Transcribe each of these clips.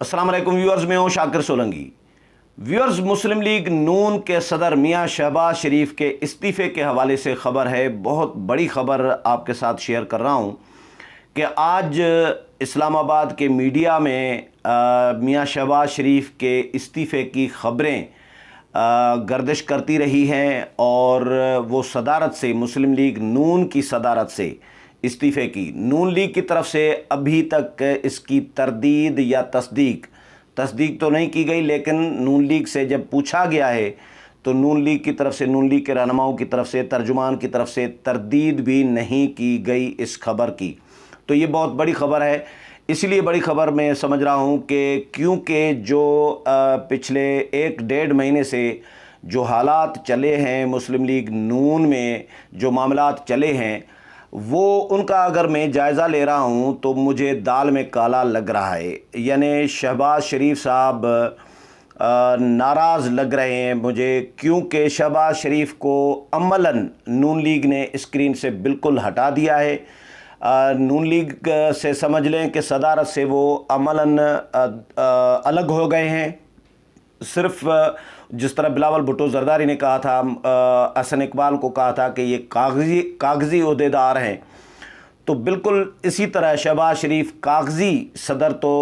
السلام علیکم ویورز، میں ہوں شاکر سولنگی۔ ویورز، مسلم لیگ نون کے صدر میاں شہباز شریف کے استعفے کے حوالے سے خبر ہے، بہت بڑی خبر آپ کے ساتھ شیئر کر رہا ہوں کہ آج اسلام آباد کے میڈیا میں میاں شہباز شریف کے استعفے کی خبریں گردش کرتی رہی ہیں اور وہ صدارت سے، مسلم لیگ نون کی صدارت سے استعفے کی نون لیگ کی طرف سے ابھی تک اس کی تردید یا تصدیق تو نہیں کی گئی، لیکن نون لیگ سے جب پوچھا گیا ہے تو نون لیگ کی طرف سے، نون لیگ کے رہنماؤں کی طرف سے، ترجمان کی طرف سے تردید بھی نہیں کی گئی اس خبر کی۔ تو یہ بہت بڑی خبر ہے، اس لیے بڑی خبر میں سمجھ رہا ہوں کہ کیونکہ جو پچھلے 1-1.5 مہینے سے جو حالات چلے ہیں مسلم لیگ نون میں، جو معاملات چلے ہیں، وہ ان کا اگر میں جائزہ لے رہا ہوں تو مجھے دال میں کالا لگ رہا ہے۔ یعنی شہباز شریف صاحب ناراض لگ رہے ہیں مجھے، کیونکہ شہباز شریف کو عملاً نون لیگ نے اسکرین سے بالکل ہٹا دیا ہے۔ نون لیگ سے سمجھ لیں کہ صدارت سے وہ عملاً الگ ہو گئے ہیں۔ صرف جس طرح بلاول بھٹو زرداری نے کہا تھا، حسن اقبال کو کہا تھا کہ یہ کاغذی عہدیدار ہیں، تو بالکل اسی طرح شہباز شریف کاغذی صدر تو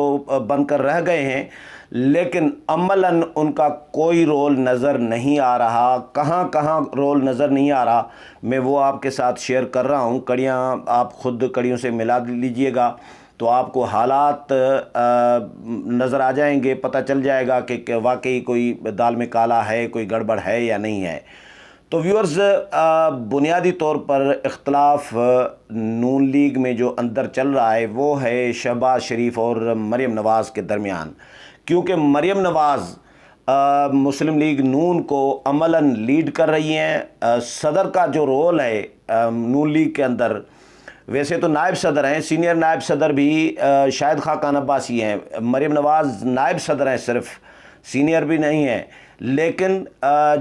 بن کر رہ گئے ہیں، لیکن عملاً ان کا کوئی رول نظر نہیں آ رہا۔ کہاں رول نظر نہیں آ رہا، میں وہ آپ کے ساتھ شیئر کر رہا ہوں۔ کڑیاں آپ خود کڑیوں سے ملا لیجئے گا تو آپ کو حالات نظر آ جائیں گے، پتہ چل جائے گا کہ واقعی کوئی دال میں کالا ہے، کوئی گڑبڑ ہے یا نہیں ہے۔ تو ویورز، بنیادی طور پر اختلاف نون لیگ میں جو اندر چل رہا ہے وہ ہے شہباز شریف اور مریم نواز کے درمیان، کیونکہ مریم نواز مسلم لیگ نون کو عملاً لیڈ کر رہی ہیں۔ صدر کا جو رول ہے نون لیگ کے اندر، ویسے تو نائب صدر ہیں، سینئر نائب صدر بھی شاہد خاقان عباسی ہیں، مریم نواز نائب صدر ہیں، صرف سینئر بھی نہیں ہیں، لیکن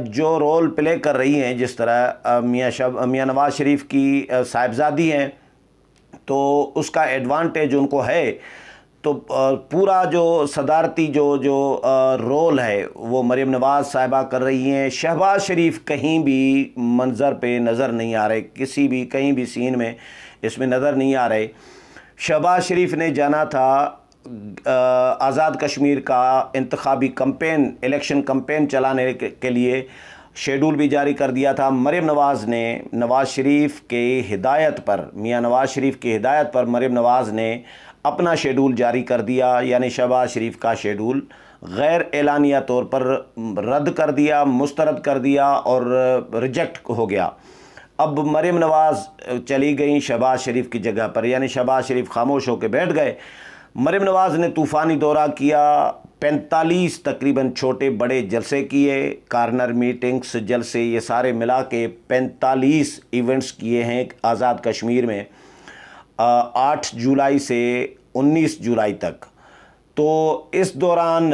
جو رول پلے کر رہی ہیں، جس طرح میاں نواز شریف کی صاحبزادی ہیں، تو اس کا ایڈوانٹیج ان کو ہے۔ تو پورا جو صدارتی جو رول ہے وہ مریم نواز صاحبہ کر رہی ہیں۔ شہباز شریف کہیں بھی منظر پہ نظر نہیں آ رہے، کہیں بھی سین میں اس میں نظر نہیں آ رہے۔ شہباز شریف نے جانا تھا آزاد کشمیر کا انتخابی کمپین، الیکشن کمپین چلانے کے لیے شیڈول بھی جاری کر دیا تھا۔ مریم نواز نے نواز شریف کے ہدایت پر، میاں نواز شریف کی ہدایت پر مریم نواز نے اپنا شیڈول جاری کر دیا، یعنی شہباز شریف کا شیڈول غیر اعلانیہ طور پر رد کر دیا، مسترد کر دیا اور ریجیکٹ ہو گیا۔ اب مریم نواز چلی گئیں شہباز شریف کی جگہ پر، یعنی شہباز شریف خاموش ہو کے بیٹھ گئے۔ مریم نواز نے طوفانی دورہ کیا، 45 تقریباً چھوٹے بڑے جلسے کیے، کارنر میٹنگز، جلسے، یہ سارے ملا کے 45 ایونٹس کیے ہیں آزاد کشمیر میں 8 جولائی سے 19 جولائی تک۔ تو اس دوران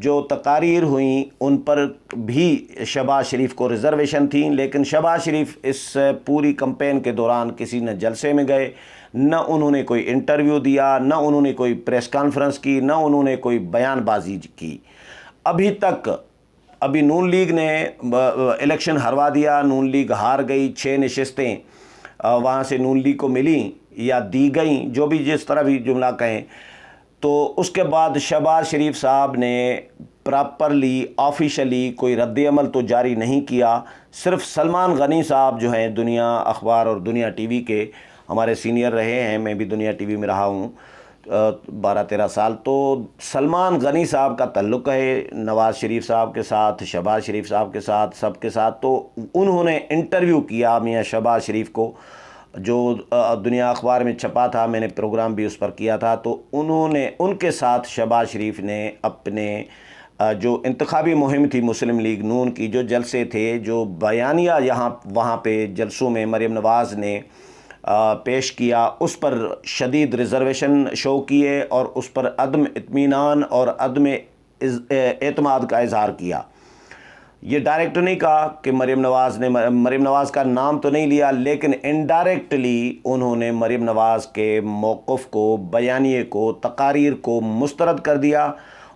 جو تقاریر ہوئیں ان پر بھی شہباز شریف کو ریزرویشن تھیں، لیکن شہباز شریف اس پوری کمپین کے دوران کسی نہ جلسے میں گئے، نہ انہوں نے کوئی انٹرویو دیا، نہ انہوں نے کوئی پریس کانفرنس کی، نہ انہوں نے کوئی بیان بازی کی ابھی نون لیگ نے الیکشن ہروا دیا، نون لیگ ہار گئی، 6 نشستیں وہاں سے نون لیگ کو ملیں یا دی گئیں، جو بھی جس طرح بھی جملہ کہیں۔ تو اس کے بعد شہباز شریف صاحب نے پراپرلی آفیشلی کوئی رد عمل تو جاری نہیں کیا۔ صرف سلمان غنی صاحب جو ہیں، دنیا اخبار اور دنیا ٹی وی کے ہمارے سینئر رہے ہیں، میں بھی دنیا ٹی وی میں رہا ہوں 12-13 سال، تو سلمان غنی صاحب کا تعلق ہے نواز شریف صاحب کے ساتھ، شہباز شریف صاحب کے ساتھ، سب کے ساتھ۔ تو انہوں نے انٹرویو کیا میاں شہباز شریف کو، جو دنیا اخبار میں چھپا تھا، میں نے پروگرام بھی اس پر کیا تھا۔ تو ان کے ساتھ شہباز شریف نے اپنے جو انتخابی مہم تھی مسلم لیگ نون کی، جو جلسے تھے، جو بیانیہ وہاں پہ جلسوں میں مریم نواز نے پیش کیا، اس پر شدید ریزرویشن شو کیے اور اس پر عدم اطمینان اور عدم اعتماد کا اظہار کیا۔ یہ ڈائریکٹ نہیں کہا کہ مریم نواز کا نام تو نہیں لیا، لیکن انڈائریکٹلی انہوں نے مریم نواز کے موقف کو، بیانیے کو، تقاریر کو مسترد کر دیا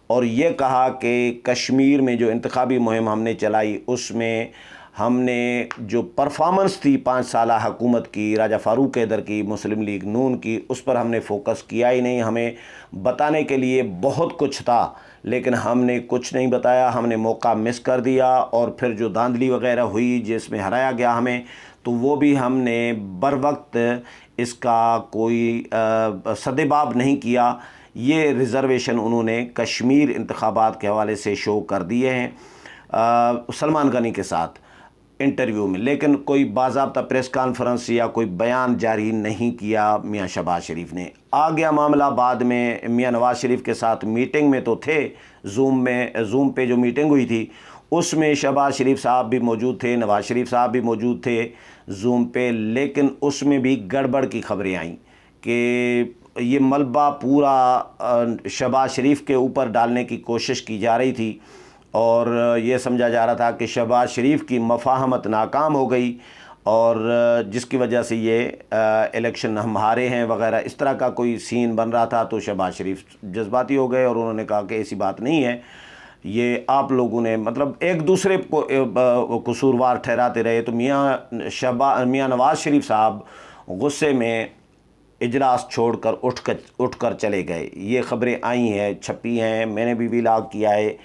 اور یہ کہا کہ کشمیر میں جو انتخابی مہم ہم نے چلائی اس میں ہم نے جو پرفارمنس تھی 5 سالہ حکومت کی، راجہ فاروق حیدر کی، مسلم لیگ نون کی، اس پر ہم نے فوکس کیا ہی نہیں۔ ہمیں بتانے کے لیے بہت کچھ تھا لیکن ہم نے کچھ نہیں بتایا، ہم نے موقع مس کر دیا۔ اور پھر جو دھاندلی وغیرہ ہوئی جس میں ہرایا گیا ہمیں، تو وہ بھی ہم نے بر وقت اس کا کوئی سدباب نہیں کیا۔ یہ ریزرویشن انہوں نے کشمیر انتخابات کے حوالے سے شو کر دیے ہیں سلمان غنی کے ساتھ انٹرویو میں، لیکن کوئی باضابطہ پریس کانفرنس یا کوئی بیان جاری نہیں کیا میاں شہباز شریف نے۔ آ گیا معاملہ بعد میں، میاں نواز شریف کے ساتھ میٹنگ میں تو تھے، زوم پہ جو میٹنگ ہوئی تھی اس میں شہباز شریف صاحب بھی موجود تھے، نواز شریف صاحب بھی موجود تھے زوم پہ، لیکن اس میں بھی گڑبڑ کی خبریں آئیں کہ یہ ملبہ پورا شہباز شریف کے اوپر ڈالنے کی کوشش کی جا رہی تھی، اور یہ سمجھا جا رہا تھا کہ شہباز شریف کی مفاہمت ناکام ہو گئی اور جس کی وجہ سے یہ الیکشن ہم ہارے ہیں وغیرہ، اس طرح کا کوئی سین بن رہا تھا۔ تو شہباز شریف جذباتی ہو گئے اور انہوں نے کہا کہ ایسی بات نہیں ہے، یہ آپ لوگوں نے مطلب ایک دوسرے کو قصوروار ٹھہراتے رہے۔ تو میاں نواز شریف صاحب غصے میں اجلاس چھوڑ کر اٹھ کر چلے گئے۔ یہ خبریں آئی ہیں، چھپی ہیں، میں نے بھی ویلاگ کیا ہے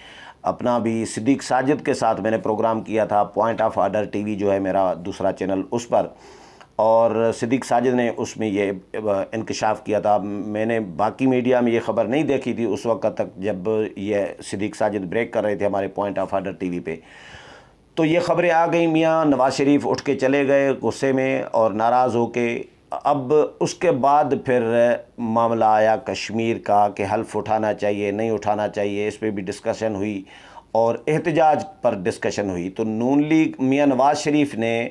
اپنا بھی، صدیق ساجد کے ساتھ میں نے پروگرام کیا تھا، point of order T V جو ہے میرا دوسرا چینل، اس پر، اور صدیق ساجد نے اس میں یہ انکشاف کیا تھا۔ میں نے باقی میڈیا میں یہ خبر نہیں دیکھی تھی اس وقت تک جب یہ صدیق ساجد بریک کر رہے تھے ہمارے point of order T V پہ۔ تو یہ خبریں آ گئیں، میاں نواز شریف اٹھ کے چلے گئے غصے میں اور ناراض ہو کے۔ اب اس کے بعد پھر معاملہ آیا کشمیر کا کہ حلف اٹھانا چاہیے نہیں اٹھانا چاہیے، اس پہ بھی ڈسکشن ہوئی اور احتجاج پر ڈسکشن ہوئی۔ تو نون لیگ میاں نواز شریف نے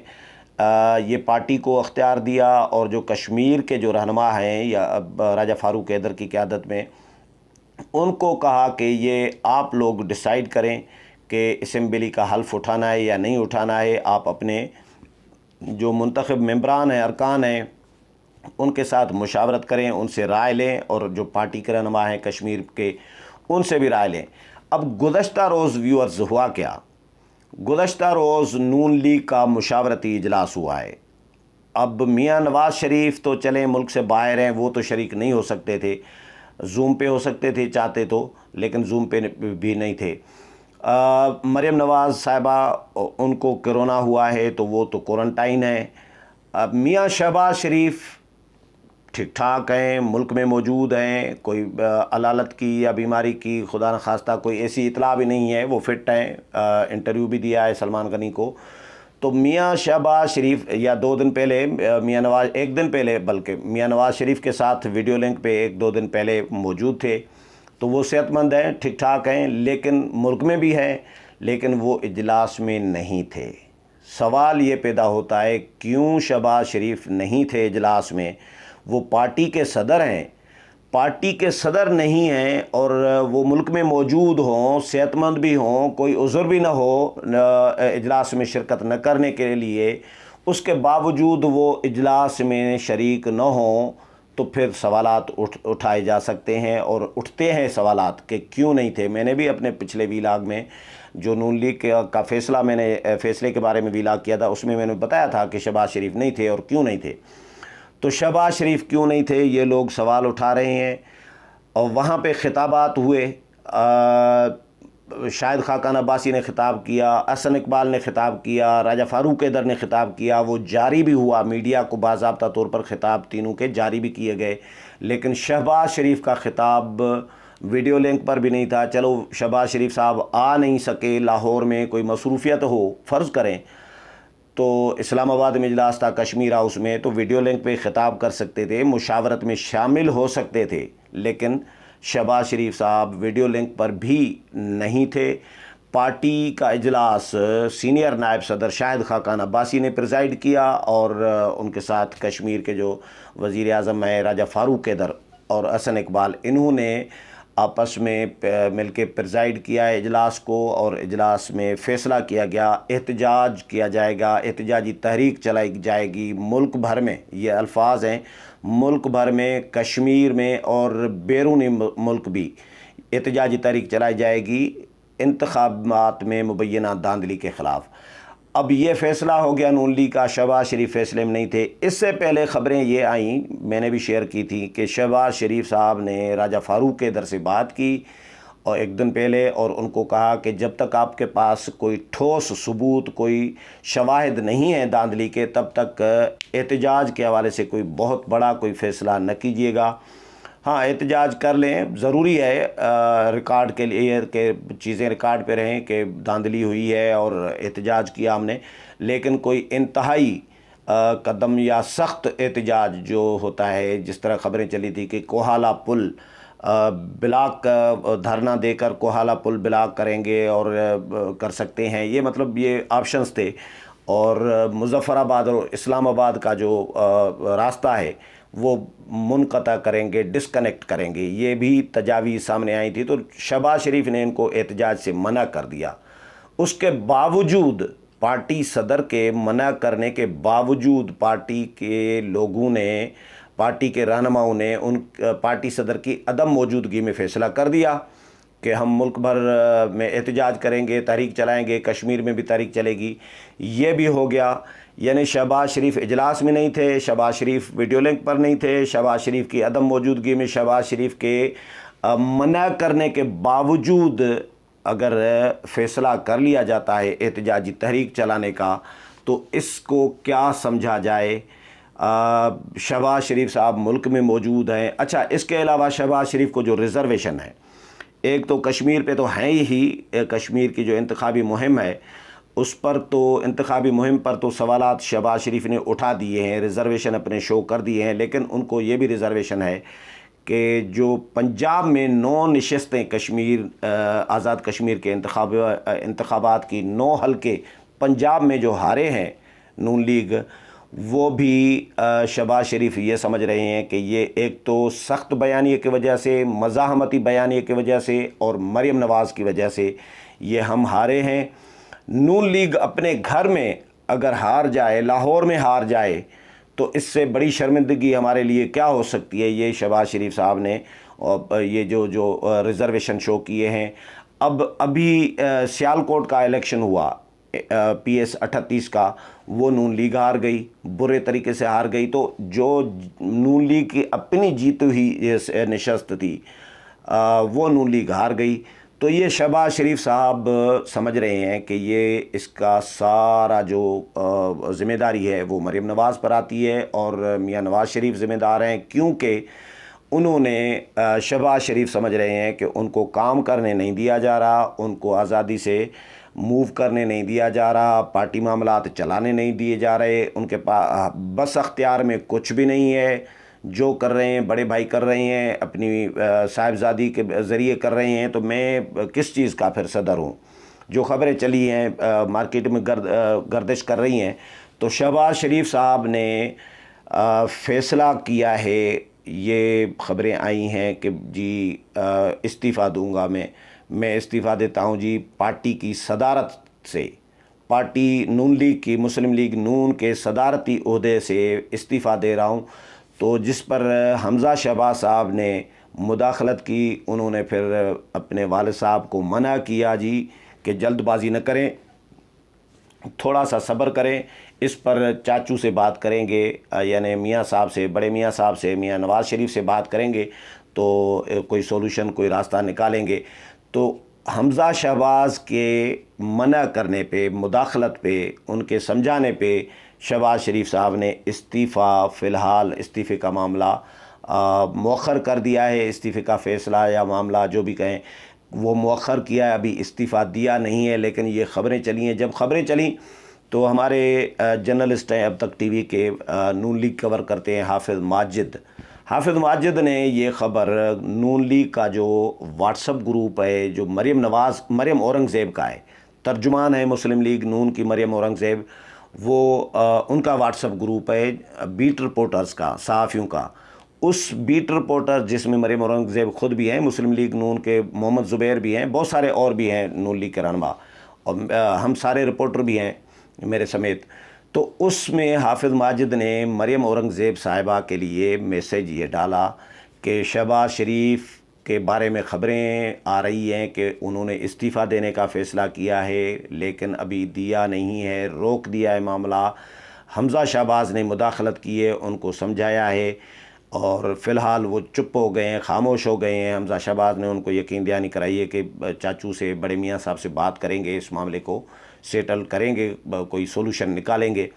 یہ پارٹی کو اختیار دیا، اور جو کشمیر کے جو رہنما ہیں یا راجہ فاروق حیدر کی قیادت میں، ان کو کہا کہ یہ آپ لوگ ڈیسائیڈ کریں کہ اسمبلی کا حلف اٹھانا ہے یا نہیں اٹھانا ہے۔ آپ اپنے جو منتخب ممبران ہیں، ارکان ہیں، ان کے ساتھ مشاورت کریں، ان سے رائے لیں، اور جو پارٹی کے رہنما ہیں کشمیر کے ان سے بھی رائے لیں۔ اب گزشتہ روز ویورز ہوا کیا، گزشتہ روز نون لیگ کا مشاورتی اجلاس ہوا ہے۔ اب میاں نواز شریف تو چلیں ملک سے باہر ہیں، وہ تو شریک نہیں ہو سکتے تھے، زوم پہ ہو سکتے تھے چاہتے تو، لیکن زوم پہ بھی نہیں تھے۔ مریم نواز صاحبہ ان کو کرونا ہوا ہے تو وہ تو کوارنٹائن ہے۔ اب میاں شہباز شریف ٹھیک ٹھاک ہیں، ملک میں موجود ہیں، کوئی علالت کی یا بیماری کی خدا نخواستہ کوئی ایسی اطلاع بھی نہیں ہے، وہ فٹ ہیں، انٹرویو بھی دیا ہے سلمان غنی کو۔ تو میاں شہباز شریف یا 2 دن پہلے میاں نواز، 1 دن پہلے بلکہ میاں نواز شریف کے ساتھ ویڈیو لنک پہ 1-2 دن پہلے موجود تھے، تو وہ صحت مند ہیں، ٹھیک ٹھاک ہیں، لیکن ملک میں بھی ہیں، لیکن وہ اجلاس میں نہیں تھے۔ سوال یہ پیدا ہوتا ہے کیوں شہباز شریف نہیں تھے اجلاس میں؟ وہ پارٹی کے صدر ہیں، پارٹی کے صدر نہیں ہیں، اور وہ ملک میں موجود ہوں، صحت مند بھی ہوں، کوئی عذر بھی نہ ہو اجلاس میں شرکت نہ کرنے کے لیے، اس کے باوجود وہ اجلاس میں شریک نہ ہوں، تو پھر سوالات اٹھائے جا سکتے ہیں، اور اٹھتے ہیں سوالات کہ کیوں نہیں تھے۔ میں نے بھی اپنے پچھلے ویلاگ میں جو نون لیگ کا فیصلہ، میں نے فیصلے کے بارے میں ویلاگ کیا تھا، اس میں نے بتایا تھا کہ شہباز شریف نہیں تھے اور کیوں نہیں تھے۔ تو شہباز شریف کیوں نہیں تھے یہ لوگ سوال اٹھا رہے ہیں، اور وہاں پہ خطابات ہوئے، شاہد خاقان عباسی نے خطاب کیا، احسن اقبال نے خطاب کیا، راجہ فاروق حیدر نے خطاب کیا، وہ جاری بھی ہوا، میڈیا کو باضابطہ طور پر خطاب تینوں کے جاری بھی کیے گئے، لیکن شہباز شریف کا خطاب ویڈیو لنک پر بھی نہیں تھا۔ چلو شہباز شریف صاحب آ نہیں سکے، لاہور میں کوئی مصروفیت ہو فرض کریں، تو اسلام آباد میں اجلاس تھا کشمیر ہاؤس میں، تو ویڈیو لنک پہ خطاب کر سکتے تھے، مشاورت میں شامل ہو سکتے تھے، لیکن شہباز شریف صاحب ویڈیو لنک پر بھی نہیں تھے۔ پارٹی کا اجلاس سینئر نائب صدر شاہد خاقان عباسی نے پریزائڈ کیا، اور ان کے ساتھ کشمیر کے جو وزیر اعظم ہیں راجہ فاروق حیدر اور احسن اقبال، انہوں نے آپس میں مل کے پریزائڈ کیا ہے اجلاس کو، اور اجلاس میں فیصلہ کیا گیا احتجاج کیا جائے گا، احتجاجی تحریک چلائی جائے گی ملک بھر میں، یہ الفاظ ہیں، ملک بھر میں، کشمیر میں اور بیرون ملک بھی۔ احتجاجی تحریک چلائی جائے گی انتخابات میں مبینہ دھاندلی کے خلاف۔ اب یہ فیصلہ ہو گیا نون لیگ کا، شہباز شریف فیصلے میں نہیں تھے۔ اس سے پہلے خبریں یہ آئیں، میں نے بھی شیئر کی تھی، کہ شہباز شریف صاحب نے راجہ فاروق کے در سے بات کی اور ایک دن پہلے، اور ان کو کہا کہ جب تک آپ کے پاس کوئی ٹھوس ثبوت، کوئی شواہد نہیں ہیں دھاندلی کے، تب تک احتجاج کے حوالے سے کوئی بہت بڑا کوئی فیصلہ نہ کیجیے گا۔ ہاں احتجاج کر لیں، ضروری ہے ریکارڈ کے لیے کہ چیزیں ریکارڈ پہ رہیں کہ دھاندلی ہوئی ہے اور احتجاج کیا ہم نے، لیکن کوئی انتہائی قدم یا سخت احتجاج جو ہوتا ہے، جس طرح خبریں چلی تھی کہ کوہالہ پل بلاک، دھرنا دے کر کوہالہ پل بلاک کریں گے اور کر سکتے ہیں، یہ مطلب یہ آپشنز تھے، اور مظفر آباد اور اسلام آباد کا جو راستہ ہے وہ منقطع کریں گے، ڈسکنیکٹ کریں گے، یہ بھی تجاویز سامنے آئی تھی۔ تو شہباز شریف نے ان کو احتجاج سے منع کر دیا۔ اس کے باوجود، پارٹی صدر کے منع کرنے کے باوجود، پارٹی کے لوگوں نے، پارٹی کے رہنماؤں نے ان پارٹی صدر کی عدم موجودگی میں فیصلہ کر دیا کہ ہم ملک بھر میں احتجاج کریں گے، تحریک چلائیں گے، کشمیر میں بھی تحریک چلے گی۔ یہ بھی ہو گیا، یعنی شہباز شریف اجلاس میں نہیں تھے، شہباز شریف ویڈیو لنک پر نہیں تھے، شہباز شریف کی عدم موجودگی میں شہباز شریف کے منع کرنے کے باوجود اگر فیصلہ کر لیا جاتا ہے احتجاجی تحریک چلانے کا، تو اس کو کیا سمجھا جائے؟ شہباز شریف صاحب ملک میں موجود ہیں۔ اچھا، اس کے علاوہ شہباز شریف کو جو ریزرویشن ہے، ایک تو کشمیر پہ تو ہیں ہی، کشمیر کی جو انتخابی مہم ہے اس پر تو، انتخابی مہم پر تو سوالات شہباز شریف نے اٹھا دیے ہیں، ریزرویشن اپنے شو کر دیے ہیں، لیکن ان کو یہ بھی ریزرویشن ہے کہ جو پنجاب میں 9 نشستیں کشمیر، آزاد کشمیر کے انتخابات کی 9 حلقے پنجاب میں جو ہارے ہیں نون لیگ، وہ بھی شہباز شریف یہ سمجھ رہے ہیں کہ یہ ایک تو سخت بیانیے کی وجہ سے، مزاحمتی بیانیے کی وجہ سے اور مریم نواز کی وجہ سے یہ ہم ہارے ہیں۔ نون لیگ اپنے گھر میں اگر ہار جائے، لاہور میں ہار جائے، تو اس سے بڑی شرمندگی ہمارے لیے کیا ہو سکتی ہے؟ یہ شہباز شریف صاحب نے یہ جو ریزرویشن شو کیے ہیں۔ ابھی سیالکوٹ کا الیکشن ہوا، PS 38 کا، وہ نون لیگ ہار گئی، برے طریقے سے ہار گئی۔ تو جو نون لیگ کی اپنی جیتی ہوئی نشست تھی وہ نون لیگ ہار گئی۔ تو یہ شہباز شریف صاحب سمجھ رہے ہیں کہ یہ اس کا سارا جو ذمہ داری ہے وہ مریم نواز پر آتی ہے، اور میاں نواز شریف ذمہ دار ہیں، کیونکہ انہوں نے، شہباز شریف سمجھ رہے ہیں کہ ان کو کام کرنے نہیں دیا جا رہا، ان کو آزادی سے موو کرنے نہیں دیا جا رہا، پارٹی معاملات چلانے نہیں دیے جا رہے، ان کے پاس بس اختیار میں کچھ بھی نہیں ہے، جو کر رہے ہیں بڑے بھائی کر رہے ہیں، اپنی صاحبزادی کے ذریعے کر رہے ہیں، تو میں کس چیز کا پھر صدر ہوں؟ جو خبریں چلی ہیں مارکیٹ میں گردش کر رہی ہیں، تو شہباز شریف صاحب نے فیصلہ کیا ہے، یہ خبریں آئی ہیں کہ جی استعفیٰ دوں گا، میں استعفیٰ دیتا ہوں جی پارٹی کی صدارت سے، پارٹی نون لیگ کی، مسلم لیگ نون کے صدارتی عہدے سے استعفیٰ دے رہا ہوں۔ تو جس پر حمزہ شہباز صاحب نے مداخلت کی، انہوں نے پھر اپنے والد صاحب کو منع کیا جی کہ جلد بازی نہ کریں، تھوڑا سا صبر کریں، اس پر چاچو سے بات کریں گے، یعنی میاں صاحب سے، بڑے میاں صاحب سے، میاں نواز شریف سے بات کریں گے تو کوئی سولوشن، کوئی راستہ نکالیں گے۔ تو حمزہ شہباز کے منع کرنے پہ، مداخلت پہ، ان کے سمجھانے پہ شہباز شریف صاحب نے استعفیٰ، فی الحال استعفے کا معاملہ مؤخر کر دیا ہے، استعفے کا فیصلہ یا معاملہ جو بھی کہیں وہ مؤخر کیا ہے، ابھی استعفیٰ دیا نہیں ہے۔ لیکن یہ خبریں چلی ہیں، جب خبریں چلیں تو ہمارے جرنلسٹ ہیں اب تک ٹی وی کے، نون لیگ کور کرتے ہیں، حافظ ماجد نے یہ خبر، نون لیگ کا جو واٹس اپ گروپ ہے جو مریم اورنگزیب کا ہے، ترجمان ہے مسلم لیگ نون کی مریم اورنگزیب، وہ ان کا واٹس اپ گروپ ہے بیٹ رپورٹرز کا، صحافیوں کا، اس بیٹ رپورٹر جس میں مریم اورنگزیب خود بھی ہیں، مسلم لیگ نون کے محمد زبیر بھی ہیں، بہت سارے اور بھی ہیں نون لیگ کے رہنما، اور ہم سارے رپورٹر بھی ہیں میرے سمیت۔ تو اس میں حافظ ماجد نے مریم اورنگزیب صاحبہ کے لیے میسیج یہ ڈالا کہ شہباز شریف کے بارے میں خبریں آ رہی ہیں کہ انہوں نے استعفیٰ دینے کا فیصلہ کیا ہے، لیکن ابھی دیا نہیں ہے، روک دیا ہے معاملہ۔ حمزہ شہباز نے مداخلت کی ہے، ان کو سمجھایا ہے، اور فی الحال وہ چپ ہو گئے ہیں، خاموش ہو گئے ہیں۔ حمزہ شہباز نے ان کو یقین دہانی کرائی ہے کہ چاچو سے، بڑے میاں صاحب سے بات کریں گے، اس معاملے کو سیٹل کریں گے، کوئی سولوشن نکالیں گے۔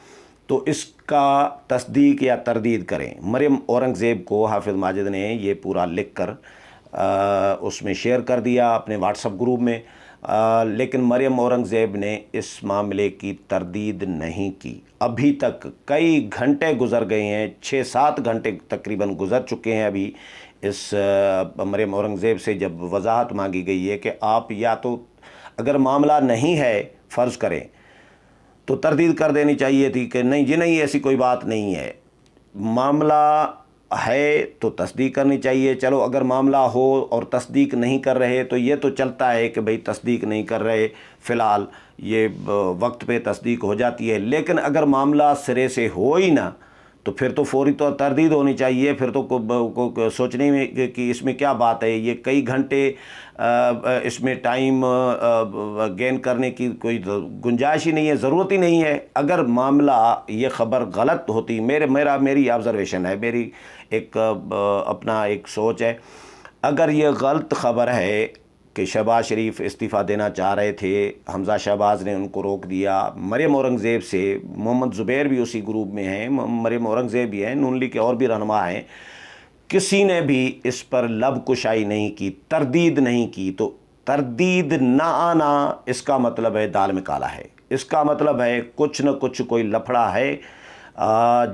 تو اس کا تصدیق یا تردید کریں۔ مریم اورنگزیب کو حافظ ماجد نے یہ پورا لکھ کر اس میں شیئر کر دیا اپنے واٹس اپ گروپ میں، لیکن مریم اورنگزیب نے اس معاملے کی تردید نہیں کی۔ ابھی تک کئی گھنٹے گزر گئے ہیں، 6-7 گھنٹے تقریباً گزر چکے ہیں ابھی اس مریم اورنگزیب سے جب وضاحت مانگی گئی ہے کہ آپ یا تو اگر معاملہ نہیں ہے فرض کریں تو تردید کر دینی چاہیے تھی کہ نہیں جی نہیں، ایسی کوئی بات نہیں ہے، معاملہ ہے تو تصدیق کرنی چاہیے۔ چلو اگر معاملہ ہو اور تصدیق نہیں کر رہے تو یہ تو چلتا ہے کہ بھئی تصدیق نہیں کر رہے، فی الحال یہ وقت پہ تصدیق ہو جاتی ہے، لیکن اگر معاملہ سرے سے ہو ہی نہ تو پھر تو فوری طور تردید ہونی چاہیے۔ پھر تو سوچنے میں کہ اس میں کیا بات ہے، یہ کئی گھنٹے اس میں ٹائم گین کرنے کی کوئی گنجائش ہی نہیں ہے، ضرورت ہی نہیں ہے۔ اگر معاملہ یہ خبر غلط ہوتی، میری آبزرویشن ہے، میری ایک اپنا ایک سوچ ہے، اگر یہ غلط خبر ہے کہ شہباز شریف استعفیٰ دینا چاہ رہے تھے، حمزہ شہباز نے ان کو روک دیا، مریم اورنگزیب سے، محمد زبیر بھی اسی گروپ میں ہیں، مریم اورنگزیب بھی ہیں، نون لیگ کے اور بھی رہنما ہیں، کسی نے بھی اس پر لب کشائی نہیں کی، تردید نہیں کی، تو تردید نہ آنا اس کا مطلب ہے دال میں کالا ہے، اس کا مطلب ہے کچھ نہ کچھ کوئی لفڑا ہے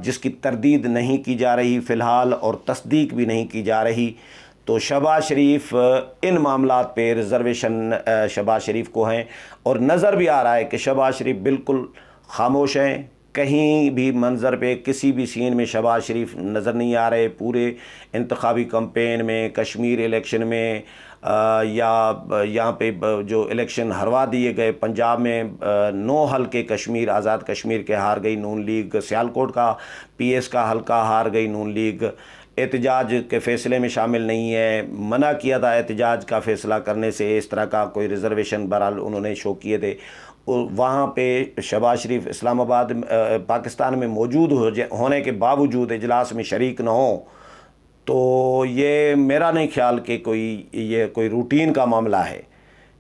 جس کی تردید نہیں کی جا رہی فی الحال، اور تصدیق بھی نہیں کی جا رہی۔ تو شہباز شریف ان معاملات پہ ریزرویشن شہباز شریف کو ہیں، اور نظر بھی آ رہا ہے کہ شہباز شریف بالکل خاموش ہیں، کہیں بھی منظر پہ کسی بھی سین میں شہباز شریف نظر نہیں آ رہے۔ پورے انتخابی کمپین میں، کشمیر الیکشن میں، یا یہاں پہ جو الیکشن ہروا دیے گئے پنجاب میں 9 حلقے کشمیر، آزاد کشمیر کے ہار گئی نون لیگ، سیالکوٹ کا پی ایس کا حلقہ ہار گئی نون لیگ، احتجاج کے فیصلے میں شامل نہیں ہے، منع کیا تھا احتجاج کا فیصلہ کرنے سے، اس طرح کا کوئی ریزرویشن بہرحال انہوں نے شو کیے تھے۔ وہاں پہ شہباز شریف اسلام آباد پاکستان میں موجود ہونے کے باوجود اجلاس میں شریک نہ ہوں، تو یہ میرا نہیں خیال کہ یہ کوئی روٹین کا معاملہ ہے۔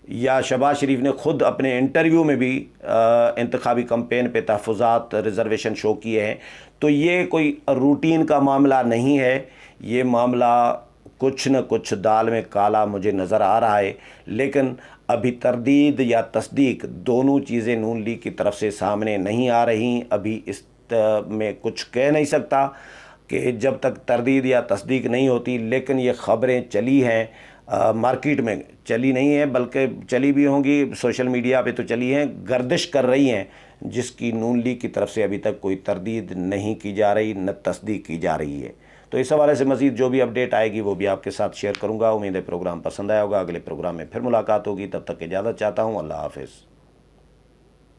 یا شہباز شریف نے خود اپنے انٹرویو میں بھی انتخابی کمپین پہ تحفظات، ریزرویشن شو کیے ہیں، تو یہ کوئی روٹین کا معاملہ نہیں ہے، یہ معاملہ کچھ نہ کچھ دال میں کالا مجھے نظر آ رہا ہے۔ لیکن ابھی تردید یا تصدیق دونوں چیزیں نون لیگ کی طرف سے سامنے نہیں آ رہی، ابھی اس میں کچھ کہہ نہیں سکتا کہ جب تک تردید یا تصدیق نہیں ہوتی، لیکن یہ خبریں چلی ہیں، مارکیٹ میں چلی نہیں ہیں بلکہ چلی بھی ہوں گی، سوشل میڈیا پہ تو چلی ہیں، گردش کر رہی ہیں، جس کی نون لیگ کی طرف سے ابھی تک کوئی تردید نہیں کی جا رہی، نہ تصدیق کی جا رہی ہے۔ تو اس حوالے سے مزید جو بھی اپڈیٹ آئے گی وہ بھی آپ کے ساتھ شیئر کروں گا۔ امید ہے پروگرام پسند آیا ہوگا، اگلے پروگرام میں پھر ملاقات ہوگی، تب تک اجازت چاہتا ہوں، اللہ حافظ۔